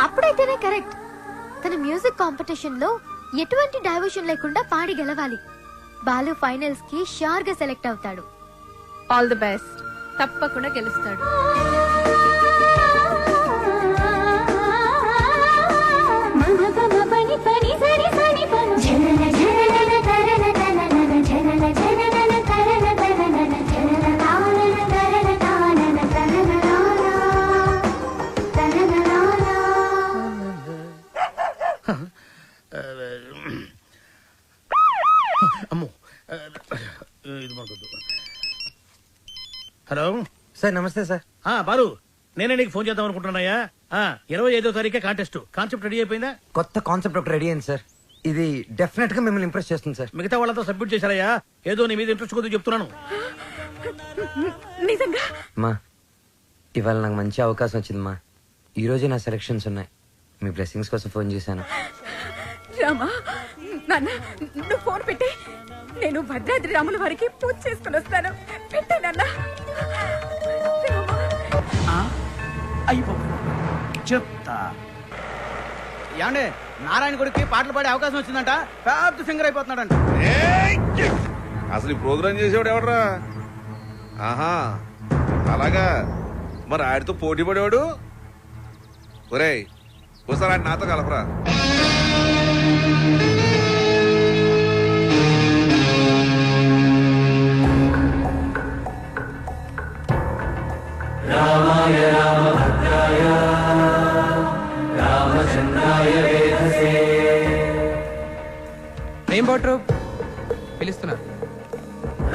అప్పుడైతేనే correct. తన music competition లో ఎటువంటి డైవర్షన్ లేకుండా పాడి గెలవాలి. బాలు ఫైనల్స్ కి షూర్ గా సెలెక్ట్ అవుతాడు. All the best. తప్పకుండా గెలుస్తాడు. అమ్మో ఇది మనకొద్దు. హలో సార్ నమస్తే సార్. బాలు, నేనే నీకు ఫోన్ చేద్దాం అనుకుంటున్నాయా. 25వ తారీఖే కాంటెస్ట్. కాన్సెప్ట్ రెడీ అయిపోయిందా? కొత్త కాన్సెప్ట్ ఒకటి రెడీ అయింది సార్. ఇది డెఫినెట్ గా మిమ్మల్ని ఇంప్రెస్ చేస్తుంది సార్. మిగతా వాళ్ళతో సబ్మిట్ చేశారయ్యా. ఏదో నీ మీద ఇంట్రెస్ట్ కొద్దిగా చెప్తున్నాను. నిజంగా మా ఇవాళ నాకు మంచి అవకాశం వచ్చింది మా. ఈ రోజే నా సెలక్షన్స్ ఉన్నాయి. మీ బ్లెస్సింగ్స్ కోసం ఫోన్ చేశాను. రామా, నాన్న నువ్వు ఫోన్ పెట్టి నేను భద్రాద్రి రాముల వారికి పూజ చేసుకుని వస్తాను. పెట్టే నాన్న. చెప్తా. ఏమండే, నారాయణ గుడికి పాటలు పాడే అవకాశం వచ్చిందంట. పెద్ద సింగర్ అయిపోతున్నాడంట. అసలు ఈ ప్రోగ్రామ్ చేసేవాడు ఎవడరా? ఆహా, అలాగా. మరి ఆడితో పోటీ పడేవాడు. ఒరేయ్, ఒకసారి ఆడి నాతో కలపరా. రామాయ రామభద్రాయ రామచంద్రాయ వేధసే. రెయిన్బో ట్రూప్ పిలుస్తున్నారు.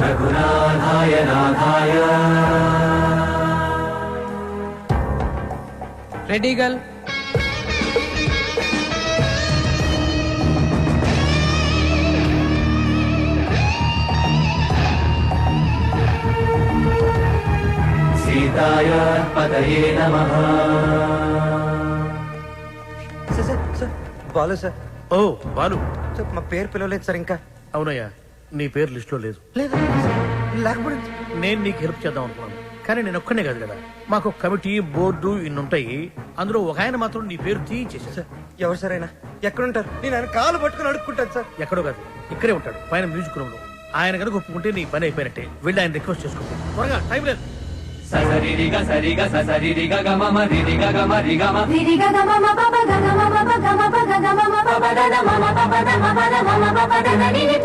రఘునాథాయ నాథాయ. Ready girl. సీతాయ పదయే నమః. Sir sir sir Balu sir. ఓ బాలు, సార్ మా పేరు పిలవలేదు సార్ ఇంకా. అవునయ్యా, నీ పేరు లిస్ట్ లో లేదు. లేదు లేకపోతే నేను నీకు హెల్ప్ చేద్దాం అనుకున్నాను, కానీ నేను ఒక్కనే కాదు కదా. మాకు కమిటీ, బోర్డు ఇన్నుంటాయి. అందులో ఒక ఆయన మాత్రం నీ పేరు తీయించేశాడు. సార్ ఎవరు సార్ అయినా ఎక్కడుంటారు? నేను ఆయన కాలు పట్టుకుని అడుక్కుంటాను సార్. ఎక్కడో కాదు, ఇక్కడే ఉంటాడు పైన మ్యూజిక్ రూమ్ లో. ఆయన కనుక ఒప్పుకుంటే నీ పని అయిపోయినట్టే. వెళ్ళి ఆయన రిక్వెస్ట్ చేసుకో. త్వరగా, టైం లేదు. ససరిరిగ సరిగ ససరిరిగ గమమ రిరిగ గమ రిగమ రిరిగ గమ మ పప గమ మ పప గమ ప గమ మ పప దన మ మ పప ద మ పద మ మ పప దన ని ని.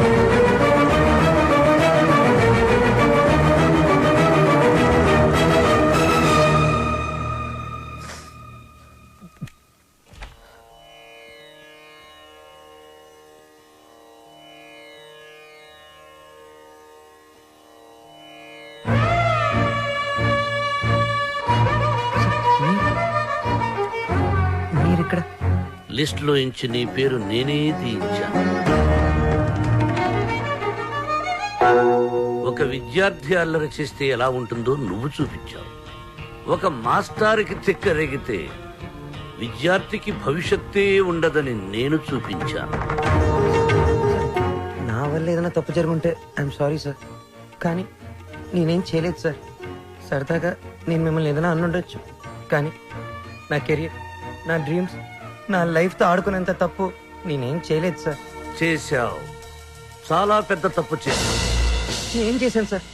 మీరిక్కడ లిస్ట్ లో ఇంచి నీ పేరు నేనే తీయించాను. ఒక విద్యార్థి అల్లరి చేస్తే ఎలా ఉంటుందో నువ్వు చూపించావు. ఒక మాస్టారుకి తిక్కరేగితే విద్యార్థికి భవిష్యత్తే ఉండదని నేను చూపించాను. నా వల్ల ఏదైనా తప్పు జరుగుంటే ఐఎమ్ సారీ సార్. కానీ నేనేం చేయలేదు సార్. సరదాగా నేను మిమ్మల్ని ఏదైనా అనుండొచ్చు, కానీ నా కెరియర్, నా డ్రీమ్స్, నా లైఫ్తో ఆడుకునేంత తప్పు నేనేం చేయలేదు సార్. చేశావు, చాలా పెద్ద తప్పు చేశావు. ఏం చేశాను సార్?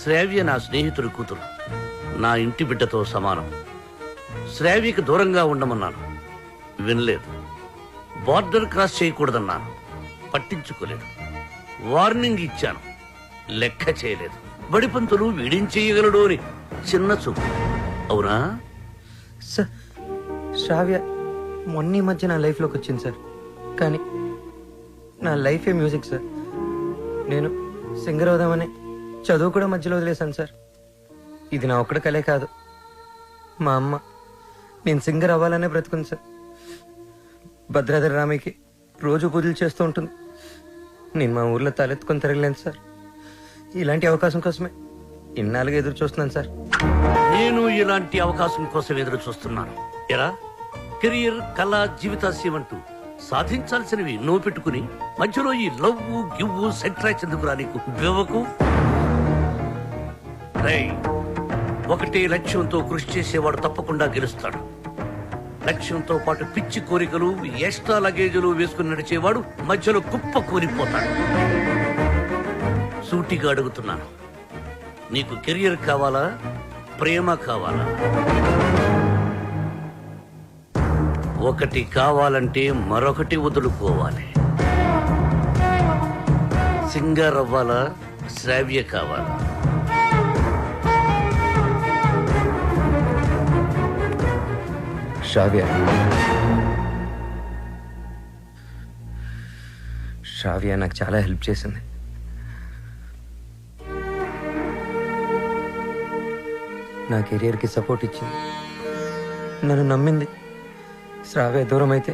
శ్రావ్య నా స్నేహితుడి కూతురు, నా ఇంటి బిడ్డతో సమానం. శ్రావ్యకి దూరంగా ఉండమన్నాను, వినలేదు. బార్డర్ క్రాస్ చేయకూడదన్నాను, పట్టించుకోలేదు. వార్నింగ్ ఇచ్చాను, లెక్క చేయలేదు. బడిపంతులు వీడించేయగలడు అని చిన్న చూపు. అవునా సార్? శ్రావ్య మొన్న మధ్య నా లైఫ్లోకి వచ్చింది సార్, కానీ నా లైఫే మ్యూజిక్ సార్. నేను సింగర్ అవుదామని చదువు కూడా మధ్యలో వదిలేశాను సార్. ఇది నా ఒక్కడి కలే కాదు, మా అమ్మ నేను సింగర్ అవ్వాలనే బ్రతుకుంది సార్. భద్రాద్రి రామయ్యకి రోజు పూజలు చేస్తూ ఉంటుంది. నేను మా ఊర్లో తలెత్తుకొని తిరగలేను సార్. ఇలాంటి అవకాశం కోసమే ఇన్నాళ్ళుగా ఎదురు చూస్తున్నాను సార్. నేను ఇలాంటి అవకాశం కోసం ఎదురు చూస్తున్నాను. ఎరా, కెరియర్, కళ, జీవితాశయం అంటూ సాధించాల్సినవి నువ్వు పెట్టుకుని మధ్యలో ఈ లవ్వు గివ్వు సెంట్రాక్స్ ఎందుకురా నీకు? బివ్వకు. ఒకటే లక్ష్యంతో కృషి చేసేవాడు తప్పకుండా గెలుస్తాడు. లక్ష్యంతో పాటు పిచ్చి కోరికలు, ఎక్స్ట్రా లగేజీలు వేసుకుని నడిచేవాడు మధ్యలో కుప్ప కూలిపోతాడు. సూటిగా అడుగుతున్నాను, నీకు కెరియర్ కావాలా, ప్రేమ కావాలా? ఒకటి కావాలంటే మరొకటి వదులుకోవాలి. సింగర్ అవ్వాలా, శ్రావ్య కావాలా? శ్రావ్య. శ్రావ్య నాకు చాలా హెల్ప్ చేసింది. నా కెరియర్కి సపోర్ట్ ఇచ్చింది, నన్ను నమ్మింది. శ్రావ్య దూరం అయితే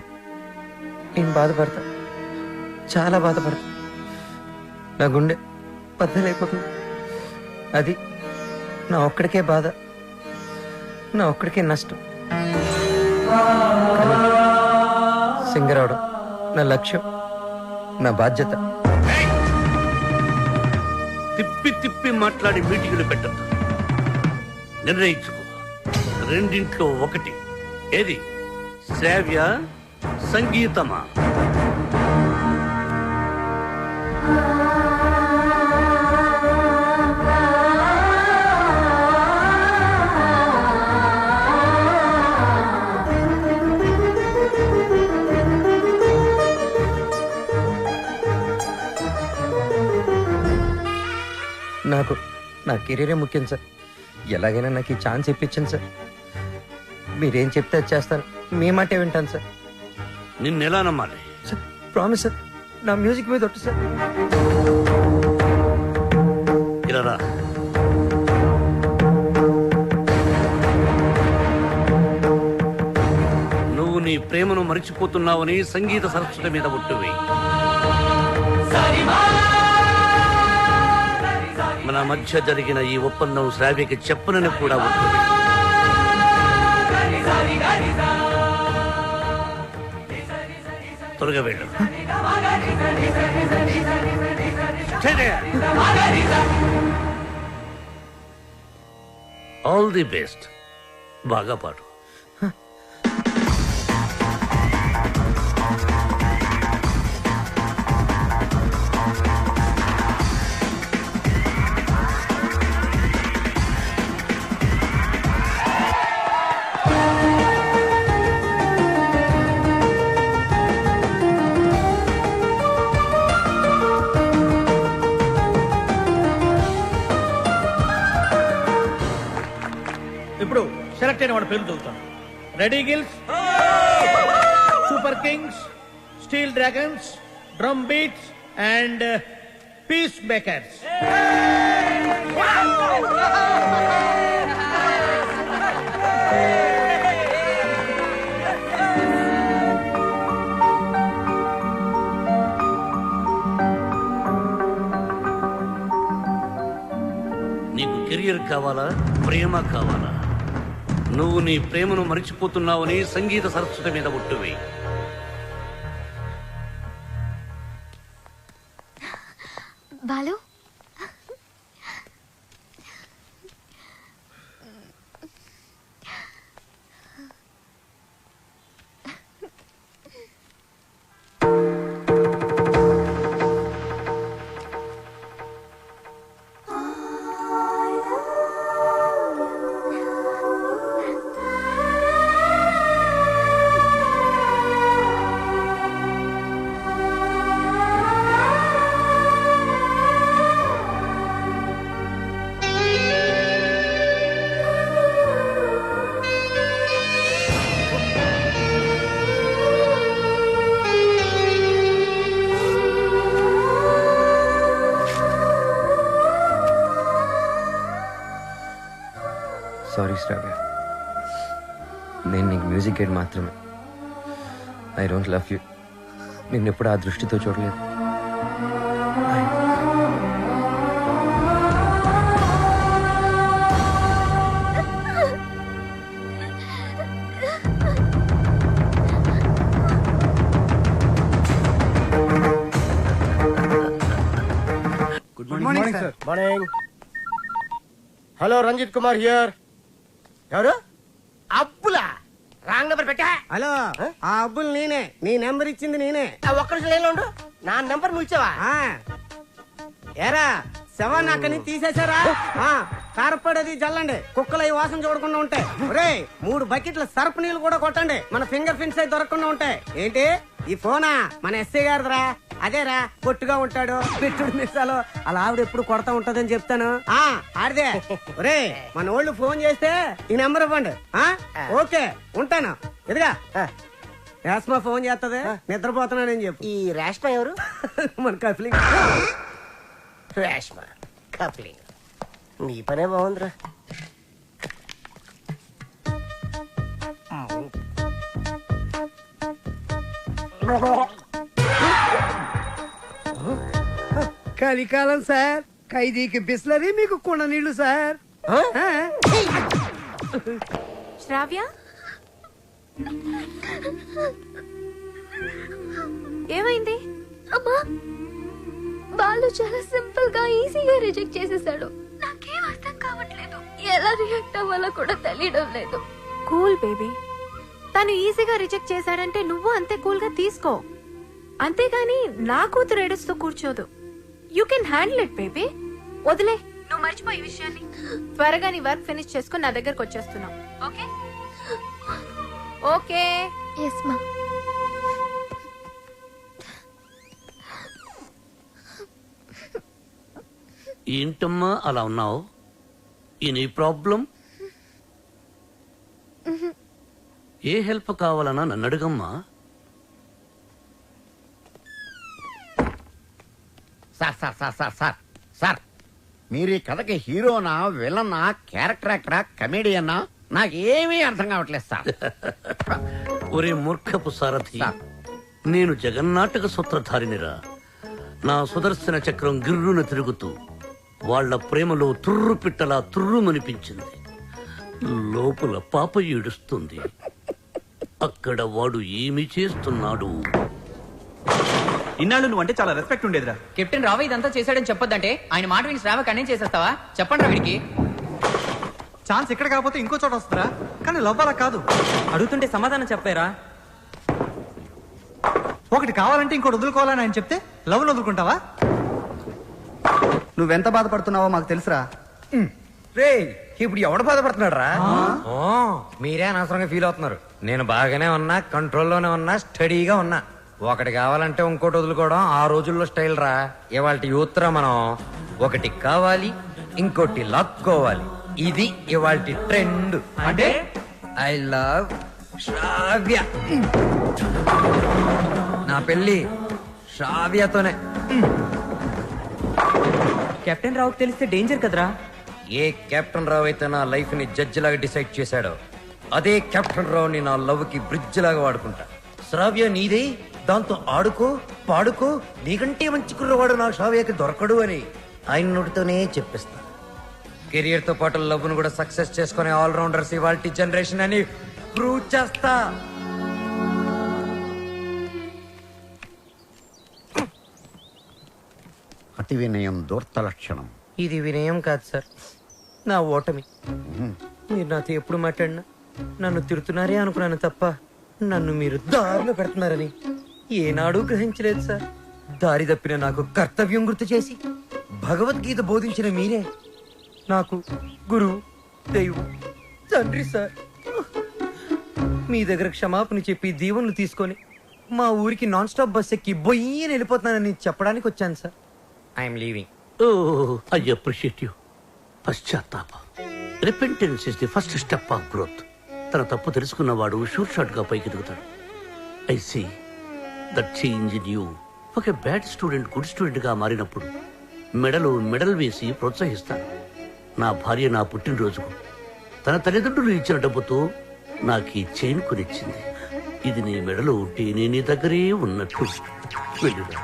నేను బాధపడతా, చాలా బాధపడతా. నా గుండె బద్దలైపోతుంది. అది నా ఒక్కడికే బాధ, నా ఒక్కడికే నష్టం. సింగర్ అవడం నా లక్ష్యం, నా బాధ్యత. తిప్పి తిప్పి మాట్లాడి మీటింగులు పెట్టద్దు. నిర్ణయించుకో, రెండింట్లో ఒకటి. ఏది, శ్రావ్య సంగీతమా? నాకు నా కెరీరే ముఖ్యం సార్. ఎలాగైనా నాకు ఈ ఛాన్స్ ఇప్పించండి సార్. మీరేం చెప్తే అది చేస్తాను, మీ మాటే వింటాను సార్. నిన్నెలా నమ్మాలి? సార్ ప్రామిస్ సార్, నా మ్యూజిక్ మీద ఒట్టు సార్. ఇలా రా. నువ్వు నీ ప్రేమను మరిచిపోతున్నావని సంగీత సరస్వతి మీద ఒట్టువి. మన మధ్య జరిగిన ఈ ఒప్పందం శ్రావ్యకి చెప్పనని కూడా ఒట్టువి. త్వరగా వెళ్ళు. All the best. బాగా పాడు. ఇప్పుడు సెలెక్ట్ అయిన వాడి పేరు చదువుతాను. Ready gills, super kings, steel dragons, drum beats and peacemakers. నీకు కెరియర్ కావాలా, ప్రేమ కావాలా? నువ్వు నీ ప్రేమను మరిచిపోతున్నావని సంగీత సరస్వతి మీద ఒట్టువి. బాలు, సారీ శ్రావ్య, నేను నీకు మ్యూజిక్ గైడ్ మాత్రమే. I don't love you. నిన్నెప్పుడు ఆ దృష్టితో చూడలేదు. Good morning sir. Morning. Hello, Ranjith Kumar here. ఎవరు అప్పులా రాంగ్ నెంబర్ పెట్టా. హలో ఆ అబ్బులు నేనే, నీ నెంబర్ ఇచ్చింది నేనే. ఒక్క నిమిషం లైన్లో ఉండు. నా నెంబర్ నువ్వు ఇచ్చావా? ఏరా శవాన్ని అక్కడి నుంచి తీసేశారా? కారపడేది జల్లండి, కుక్కలు ఈ వాసన చూడకుండా ఉంటాయి. ఒరే 3 బకెట్ల సర్ఫ్ నీళ్ళు కూడా కొట్టండి, మన ఫింగర్ ప్రింట్స్ అయితే దొరకకుండా ఉంటాయి. ఏంటి ఈ ఫోనా? మన ఎస్ఐ గారిదిరా. అదేరా పొట్టుగా ఉంటాడు, పెట్టుడు మిసాలు, అలా ఆవిడ ఎప్పుడు కొడతా ఉంటదని చెప్తాను. ఆడిదే. ఒరే మన వాళ్ళు ఫోన్ చేస్తే ఈ నెంబర్ ఇవ్వండి. ఓకే ఉంటాను. ఎదుగా రేష్మా ఫోన్ చేస్తుంది, నిద్రపోతున్నానని చెప్పు. ఈ రేష్మ ఎవరు? మన కఫలింగ్. రేష్మ కప్లింగ్. నీ పనే బాగుందిరా. కలికాలం సార్, ఖైదీకి బిస్లరీ, మీకు కుండ నీళ్లు సార్. శ్రావ్య, ఏమైంది? అమ్మా, బాలు చాలా సింపుల్ గా ఈజీగా రిజెక్ట్ చేసేసాడు. నాకేం అర్థం కావట్లేదు, ఎలా రియాక్ట్ అవ్వాలో కూడా తెలియడం లేదు. Cool baby. తను ఈజీగా రిజెక్ట్ చేశాడంటే నువ్వు అంతే కూల్ గా తీసుకో. అంతేగాని నా కూతురు ఏడుస్తూ కూర్చోదు. You can handle it baby. వదిలే, నువ్వు మర్చిపోయి ఈ విషయాన్ని. త్వరగా నీ వర్క్ ఫినిష్ చేసుకుని నా దగ్గరకు వచ్చేస్తున్నావు. Okay okay. ఎస్ మా. ఏంటమ్మా అలా ఉన్నావు? ఈ ప్రాబ్లం? ఏ హెల్ప్ కావాలన్నా నన్ను అడుగమ్మా. Sir sir sir sir sir sir, మీరు ఈ కథకి హీరోనా, విలనా, క్యారెక్టర్ యాక్టరా, కమేడియన్నా, నాకేమీ అర్థం కావట్లేదు సార్. ఒరే మూర్ఖపు సారథి, నేను జగన్నాటక సూత్రధారినిరా. నా సుదర్శన చక్రం గిర్రున తిరుగుతూ వాళ్ల ప్రేమలో తుర్రు పిట్టలా తుర్రుమనిపించింది. లోపల పాప ఏడుస్తుంది. అక్కడ వాడు ఏమి చేస్తున్నాడు? ఇన్నాళ్ళు నువ్వంటే చాలా రెస్పెక్ట్ ఉండేదిరా. కెప్టెన్ రావు ఇదంతా చేశాడని చెప్పొద్దంటే ఆయన మాట విని శ్రావ కన్నేం చేసేస్తావా? చెప్పండి రా వీడికి. ఛాన్స్ ఇక్కడ కాకపోతే ఇంకో చోట వస్తుందా? కానీ లవ్ అలా కాదు. అడుగుతుంటే సమాధానం చెప్పారా? ఒకటి కావాలంటే ఇంకోటి వదులుకోవాలని ఆయన చెప్తే లవ్ వదులుకుంటావా? నువ్వెంత బాధపడుతున్నావో మాకు తెలుసురా. రే ఇప్పుడు ఎవడు బాధపడుతున్నాడు రా? మీరే అనవసరంగా ఫీల్ అవుతున్నారు. నేను బాగానే ఉన్నా, కంట్రోల్లోనే ఉన్నా, స్టడీగా ఉన్నా. ఒకటి కావాలంటే ఇంకోటి వదులుకోవడం ఆ రోజుల్లో స్టైల్ రా. ఇవాళ యూత్ రా మనం. ఒకటి కావాలి, ఇంకోటి లాక్కోవాలి. ఇది ఇవాళ ట్రెండ్. అంటే ఐ లవ్ శ్రావ్య. నా పెళ్లి శ్రావ్యతోనే. కెప్టెన్ రావుకి తెలిస్తే డేంజర్ కదరా. ఏ కెప్టెన్ రావు అయితే నా లైఫ్ ని జడ్జి లాగా డిసైడ్ చేశాడో, అదే కెప్టెన్ రావుని నా లవ్ కి బ్రిడ్జ్ లాగా వాడుకుంటా. శ్రావ్య నీదే, దాంతో ఆడుకో పాడుకో, నీకంటే మంచి కుర్రవాడు నా శ్రావ్యకి దొరకడు అని ఆయన నోటితోనే చెప్పిస్తా. కెరియర్ తో పాటు లవ్ ను కూడా సక్సెస్ చేసుకునే ఆల్రౌండర్స్ ఇవాల్టి జనరేషన్ అని ప్రూవ్ చేస్తా. అతి వినయం దూర్త లక్షణం. ఇది వినయం కాదు సార్, నా ఓటమి. మీరు నాతో ఎప్పుడు మాట్లాడినా నన్ను తిడుతున్నారే అనుకున్నాను తప్ప నన్ను మీరు దారిలో పెడుతున్నారని ఏనాడూ గ్రహించలేదు సార్. దారి తప్పిన నాకు కర్తవ్యం గుర్తు చేసి భగవద్గీత బోధించిన మీరే నాకు గురువు, దైవం, తండ్రి సార్. మీ దగ్గర క్షమాపణ చెప్పి దీవెనలు తీసుకొని మా ఊరికి నాన్ స్టాప్ బస్ ఎక్కి బొయ్యని వెళ్ళిపోతున్నానని చెప్పడానికి వచ్చాను సార్. I'm leaving. I appreciate you. పశ్చాత్తాపం, repentance is the first step of growth. తన తప్పు తెలుసుకున్నవాడు షూర్ షాట్ గా పైకి ఎదుగుతాడు. I see that change in you. ఒక బ్యాడ్ స్టూడెంట్ గుడ్ స్టూడెంట్ గా మారినప్పుడు మెడల్ వేసి ప్రోత్సహిస్తాను. నా భార్య నా పుట్టినరోజుకు తన తల్లిదండ్రులు ఇచ్చిన డబ్బుతో నాకు ఈ చైన్ కొనిచ్చింది. ఇది నీ మెడలో ఉంటే నేను నీ దగ్గరే ఉన్నట్టు. వెళ్ళిరా,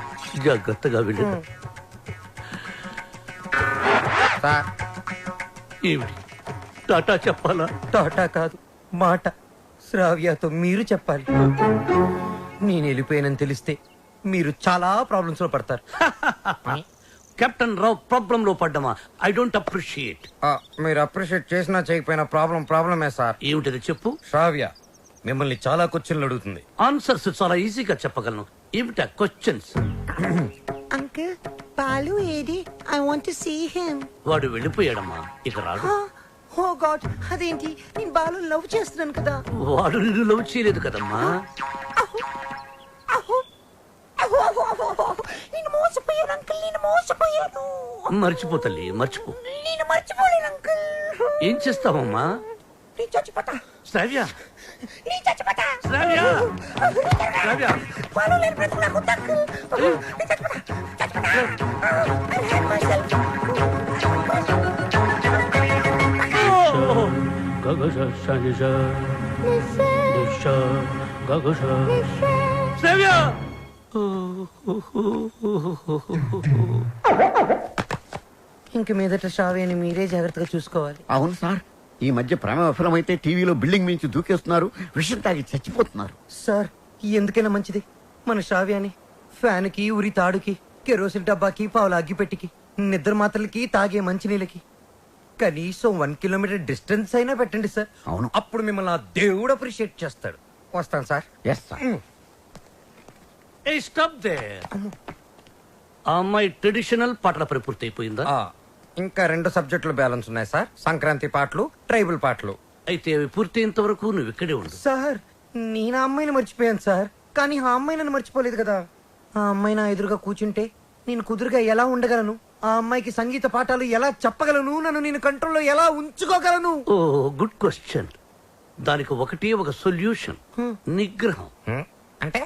జాగ్రత్తగా వెళ్ళిరా. ఏమిటి టాటా చెప్పాలా? టాటా కాదు, మాట. శ్రావ్యతో మీరు చెప్పాలి. నేను వెళ్ళిపోయానని తెలిస్తే మీరు చాలా ప్రాబ్లమ్స్ లో పడతారు. కెప్టెన్ రావు ప్రాబ్లం లో పడ్డమా? I don't appreciate. మీరు అప్రిషియేట్ చేసినా చేయకపోయినా ప్రాబ్లమే సార్. ఏమిటది చెప్పు. శ్రావ్య మిమ్మల్ని చాలా క్వశ్చన్లు అడుగుతుంది. ఆన్సర్స్ చాలా ఈజీగా చెప్పగలను. ఏమిటా క్వశ్చన్స్? అంకుల్ బాలు ఏది? I want to see him. వాడు వెళ్ళిపోయాడమ్మా, ఇక రాడు. ఓ గాడ్, అదేంటి? నేను బాలు లవ్ చేస్తున్నాను కదా. వాడు నిన్ను లవ్ చేయలేదు కదమ్మా. నేను మోసపోయాను అంకుల్, నేను మోసపోయాను. మర్చిపో తల్లి, మర్చిపో. నేను మర్చిపోలేను అంకుల్. ఏం చేస్తావమ్మా? నేను చచ్చిపోతా. శ్రావ్య, నేను చచ్చిపోతా. శ్రావ్య, శ్రావ్య. బాలు లేని బ్రతుకు నాకు వద్దు అంకుల్. నేను చచ్చిపోతా. I hate myself. శ్రావ్య. ఇంక మీదట శ్రావ్యని మీరే జాగ్రత్తగా చూసుకోవాలి. అవును సార్, ఈ మధ్య ప్రేమ విఫలమైతే టీవీలో బిల్డింగ్ మించి దూకేస్తున్నారు, విషయం తాగి చచ్చిపోతున్నారు. సార్ ఎందుకైనా మంచిది మన శ్రావ్యాన్ని ఫ్యాన్కి, ఉరి తాడుకి, కెరోసిన్ డబ్బాకి, పావుల అగ్గిపెట్టికి, నిద్ర మాత్రలకి, తాగే మంచినీళ్ళకి కనీసం 1 కిలోమీటర్ డిస్టెన్స్ అయినా పెట్టండి సార్. అవును, అప్పుడు మిమ్మల్ని ఆ దేవుడు అప్రిషియేట్ చేస్తాడు. వస్తాను sir. Yes sir. Hey stop there. ఆ అమ్మాయి ట్రెడిషనల్ పాటల పని పూర్తి అయిపోయిందా? ఇంకా 2 సబ్జెక్టులు బ్యాలెన్స్ ఉన్నాయి సార్. సంక్రాంతి పాటలు, ట్రైబల్ పాటలు. అయితే అవి పూర్తయ్యేంత వరకు నువ్వు ఇక్కడే ఉండు. సార్ నేను ఆ అమ్మాయిని మర్చిపోయాను సార్, కానీ ఆ అమ్మాయి నన్ను మర్చిపోలేదు కదా. ఆ అమ్మాయి నా ఎదురుగా కూర్చుంటే నేను కుదురుగా ఎలా ఉండగలను? ఆ అమ్మాయికి సంగీత పాఠాలు ఎలా చెప్పగలను? నన్ను నేను కంట్రోల్లో ఎలా ఉంచుకోగలను? ఓ గుడ్ క్వశ్చన్. దానికి ఒకటే ఒక సొల్యూషన్, నిగ్రహం. అంటే